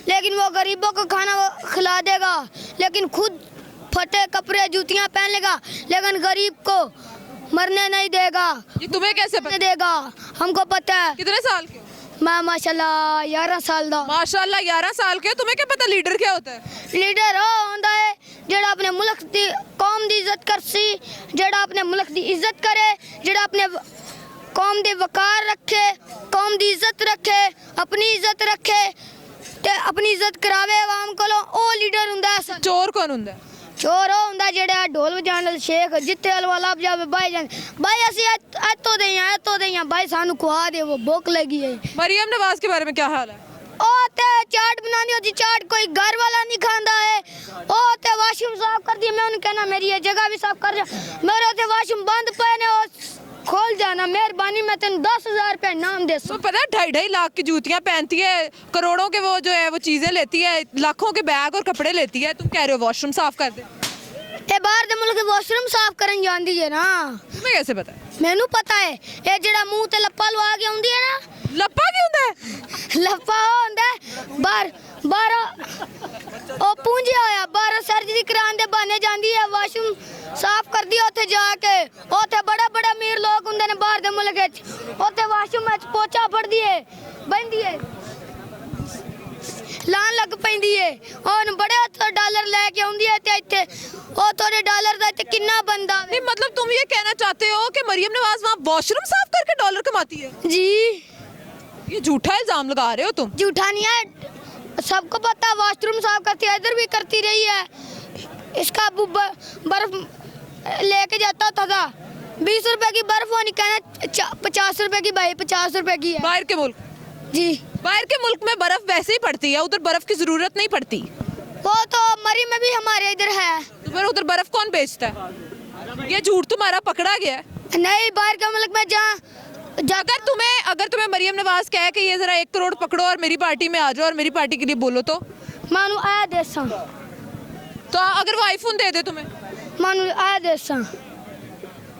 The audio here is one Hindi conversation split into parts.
लेकिन वो गरीबों को खाना खिला देगा, लेकिन खुद फटे कपड़े जूतियाँ पहन लेगा, लेकिन गरीब को मरने नहीं देगा। ये तुम्हें कैसे पता? देगा, हमको पता है। कितने साल के हो? मैं माशाल्लाह 11 साल दा। माशाल्लाह 11 साल के हो। तुम्हें क्या पता लीडर क्या होता है? लीडर ਉਹ ਹੁੰਦਾ ਹੈ ਜਿਹੜਾ ਆਪਣੇ ਮੁਲਕ ਦੀ ਕੌਮ ਦੀ ਇੱਜ਼ਤ ਕਰਸੀ, ਜਿਹੜਾ ਆਪਣੇ ਮੁਲਕ ਦੀ ਇੱਜ਼ਤ ਕਰੇ, ਜਿਹੜਾ ਆਪਣੇ ਕੌਮ ਦੇ ਵਕਾਰ ਰੱਖੇ, ਕੌਮ ਦੀ ਇੱਜ਼ਤ ਰੱਖੇ, ਆਪਣੀ ਇੱਜ਼ਤ ਰੱਖੇ ਤੇ ਆਪਣੀ ਇੱਜ਼ਤ ਕਰਾਵੇ ਆਵਾਮ ਕੋਲੋਂ, ਉਹ ਲੀਡਰ ਹੁੰਦਾ ਹੈ। ਚੋਰ ਕੌਣ ਹੁੰਦਾ ਹੈ? ਚੋਰ ਉਹ ਹੁੰਦਾ ਜਿਹੜਾ ਢੋਲ ਵਜਾਉਣ ਵਾਲਾ ਸ਼ੇਖ, ਜਿੱਥੇ ਹਲਵਾ ਜਾਵੇ ਬਾਈ ਜਾਨ ਬਾਈ ਅਸੀਂ ਇੱਥੋਂ ਦੇ ਹਾਂ ਬਾਈ ਸਾਨੂੰ ਖਵਾ ਦੇ, ਉਹ ਭੁੱਖ ਲੱਗੀ ਹੈ। मरियम नवाज के बारे में क्या हाल है? ਉਹ ਤੇ ਚਾਟ ਬਣਾਉਂਦੀ ਹੁੰਦੀ, ਚਾਟ ਕੋਈ ਘਰ ਵਾਲਾ ਨਹੀਂ ਖਾਂਦਾ ਹੈ। ਉਹ ਤੇ ਵਾਸ਼ਰੂਮ ਸਾਫ਼ ਕਰਦੀ, ਮੈਂ ਉਹਨੂੰ ਕਹਿਣਾ ਮੇਰੀ ਇਹ ਜਗ੍ਹਾ ਵੀ ਸਾਫ਼ ਕਰ ਜਾ, ਮੇਰੇ ਤੇ ਵਾਸ਼ਰੂਮ ਬੰਦ ਪਏ ਨੇ, ਉਹ खोल जाना मेहरबानी, मैं तेन 10,000 रुपया नाम दे। तो पता है 2.5 लाख की जूतियां पहनती है, करोड़ों के वो जो है वो चीजें लेती है, लाखों के बैग और कपड़े लेती है। तुम कह रहे हो वॉशरूम साफ कर दे? ये बाहर दे मुल्क वॉशरूम साफ करन जांदी है ना। तुम्हें कैसे पता? मैनू पता है। ये जेड़ा मुंह ते लप्पा लवा के आउंदी है ना। लप्पा की हुंदा है? लप्पा होंदा है बाहर ओ पूंजिया होया, बाहर सर्जरी कराने दे बहाने जांदी है, वॉशरूम साफ कर दिया उत्थे जाके। उत्थे बड़ा बड़ा अमीर लोग हुंदे ने बाहर दे मुल्क विच, उत्थे वॉशरूम विच पोचा फड़दी है, बंदी है, लान लग पैंदी है, और बड़े उत्थे डॉलर लेके आउंदी है ते इत्थे ओ थोड़े डॉलर दा इत्थे किन्ना बनदा वे। नहीं मतलब तुम ये कहना चाहते हो कि मरियम नवाज वहाँ वॉशरूम साफ करके डॉलर कमाती है? जी ये झूठा इल्जाम लगा रहे हो तुम। झूठा नहीं है, सबको पता है वॉशरूम साफ करती है, इधर भी करती रही है। इसका अब्बू बर्फ लेके जाता था 20 रुपए की बर्फ, वो नहीं कहना 50 रुपए की, भाई 50 रुपए की है। बाहर के मुल्क? जी बाहर के मुल्क में बर्फ वैसे ही पड़ती है, उधर बर्फ की जरूरत नहीं पड़ती। वो तो मरी में भी हमारे इधर है। तो फिर उधर बर्फ कौन बेचता है? ये झूठ तुम्हारा पकड़ा गया है। नहीं, बाहर के मुल्क में जहाँ अगर तुम्हें मरियम नवाज कहे कि ये जरा 1 करोड़ पकड़ो और मेरी पार्टी में आ जाओ और मेरी पार्टी के लिए बोलो, तो मानू आया देसा, तो अगर वो आईफोन दे दे तुम्हें? मानू आया देसा।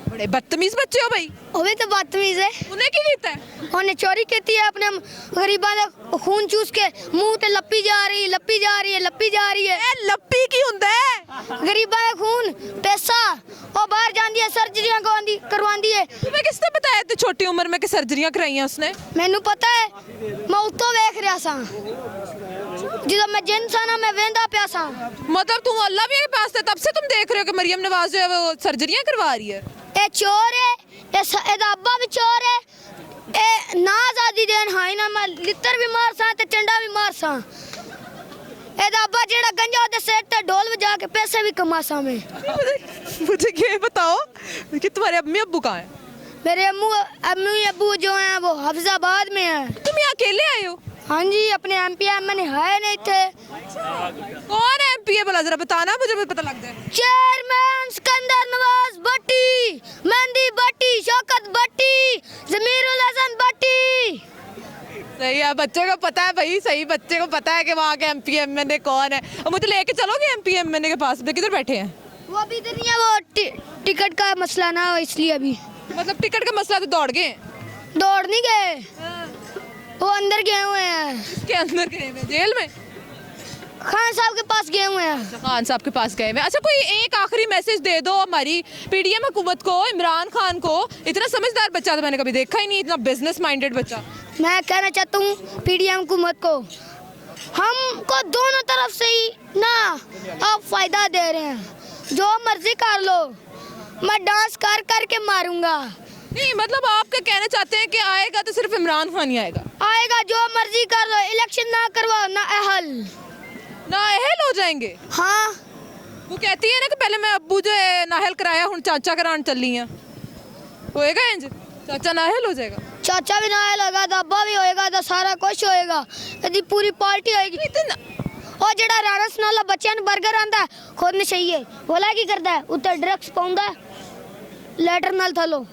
बड़े बदतमीज बच्चे हो भाई। वो भी तो बदतमीज है। उन्हें की कीता है? उन्हें चोरी की है, अपने गरीबा का खून चूस के मुंह ते लप्पी जा रही है, लप्पी जा रही है, लप्पी जा रही है। ए लप्पी की हुंदा है? गरीबा का खून पैसा और बाहर जाती है, सर्जरियां करवाती है। तुम्हें किसने बताया इतनी छोटी उम्र में कि सर्जरियां कराई हैं उसने? मैनू पता है, मैं उत्तो वेख रहा सा, जिदा मैं जिन सा ना मैं वेंदा पिया सा। मतलब तुम अल्लाह भी के पास थे तब से तुम देख रहे हो कि मरियम नवाज जो है वो सर्जरियां करवा रही है? ये चोर है, ये अब्बा भी चोर है, ये ना आजादी देन हाई ना, मैं लित्तर भी मार सा ते चंडा भी मार सा। ये अब्बा जेड़ा गंजा दे सेट ते ढोल बजा के पैसे भी कमा सा। मैं मुझे ये बताओ कि तुम्हारे अम्मी अब्बू कहाँ हैं? मेरे अम्मी अब्बू जो हैं वो हाफिजाबाद में हैं। तुम यहाँ अकेले आए हो? हाँ जी, अपने MP मैंने है नहीं थे। कौन है MP है भला, जरा बताना मुझे पता लग जाए। चेयरमैन सिकंदर नवाज भट्टी, मेहंदी भट्टी, शौकत भट्टी, जमीरुल हसन भट्टी। सही है, बच्चे को पता है भाई, सही बच्चे को पता है कि वहाँ के MP MLA कौन है। और मुझे लेके चलोगे MP MLA के पास? किधर बैठे हैं वो? अभी इधर नहीं है, वो टिकट का मसला ना हो इसलिए अभी। मतलब टिकट का मसला, तो दौड़ गए? दौड़ नहीं गए, वो अंदर गए हुए हैं। के अंदर गए हुए? जेल में? खान साहब के पास गए हुए हैं। खान साहब के पास गए हुए। अच्छा, कोई एक आखिरी मैसेज दे दो हमारी PDM हुकूमत को, इमरान खान को। इतना समझदार बच्चा तो मैंने कभी देखा ही नहीं, इतना बिजनेस माइंडेड बच्चा। मैं कहना चाहता हूँ PDM हुकूमत को, हमको दोनों तरफ से ही ना आप फायदा दे रहे हैं, जो मर्जी कर लो, मैं डांस कर करके मारूंगा। नहीं मतलब आप क्या कहना चाहते हैं कि आएगा तो सिर्फ इमरान खान ही आएगा? आएगा, जो मर्जी कर लो, इलेक्शन ना करवाओ ना अहल नाअहल हो जाएंगे। हाँ, वो कहती है ना कि पहले मैं अब्बू जो है नाअहल कराया, हुन चाचा करान चली है, होएगा इंज? चाचा नाअहल हो जाएगा? चाचा भी नाअहल होगा, तो अब्बा भी होएगा, तो सारा कुछ होएगा, यदि पूरी पार्टी होएगी। और जेड़ा राणा सनाला बच्चों ने बर्गर आंदा है, खुद नशई है, बोला की करता है, उत्ते ड्रग्स पाउंदा है, लेटर नाल थलो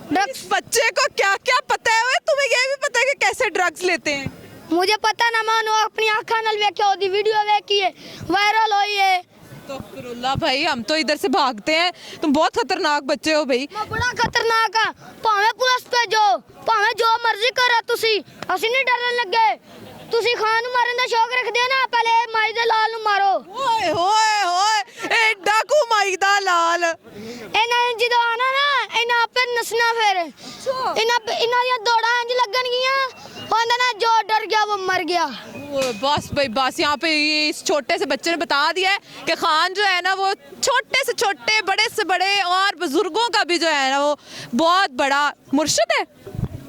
ड्रग्स। बच्चे को क्या क्या पता है? तुम्हें ये भी पता है कि कैसे ड्रग्स लेते हैं? मुझे पता ना, मानो अपनी आँखों नाल वेख्या होदी, वीडियो देखी है, वायरल हुई है। तो फिरुल्लाह भाई, हम तो इधर से भागते हैं, तुम बहुत खतरनाक बच्चे हो भाई। मैं बड़ा खतरनाक है, भावे पुलिस पे जो भावे जो मर्जी करा तुसी, असि नहीं डरन लगे। ਤੁਸੀਂ ਖਾਨ ਨੂੰ ਮਾਰਨ ਦਾ ਸ਼ੌਕ ਰੱਖਦੇ ਹੋ ਨਾ, ਪਹਿਲੇ ਮਾਈ ਦੇ ਲਾਲ ਨੂੰ ਮਾਰੋ। ਓਏ ਹੋਏ ਹੋਏ ਐਡਾ ਕੁ ਮਾਈ ਦਾ ਲਾਲ। ਇਹਨਾਂ ਨੇ ਜਦੋਂ ਆਣਾ ਨਾ, ਇਹਨਾਂ ਆਪੇ ਨਸਣਾ ਫਿਰ। ਇਹਨਾਂ ਦੀਆਂ ਦੌੜਾਂ ਇੰਜ ਲੱਗਣਗੀਆਂ, ਉਹਦਾ ना जो डर गया वो मर गया। बस भाई बस, यहाँ पे ये इस छोटे से बच्चे ने बता दिया है कि खान जो है ना वो छोटे से छोटे, बड़े से बड़े और बुजुर्गों का भी जो है ना वो बहुत बड़ा मुर्शिद है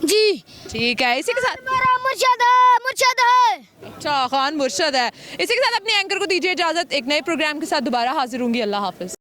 जी। ठीक है, इसी के साथ मेरा मुर्शद है, मुर्शद है। अच्छा, खान मुर्शिद है। इसी के साथ अपने एंकर को दीजिए इजाजत। एक नए प्रोग्राम के साथ दोबारा हाजिर होंगी। अल्लाह हाफिज।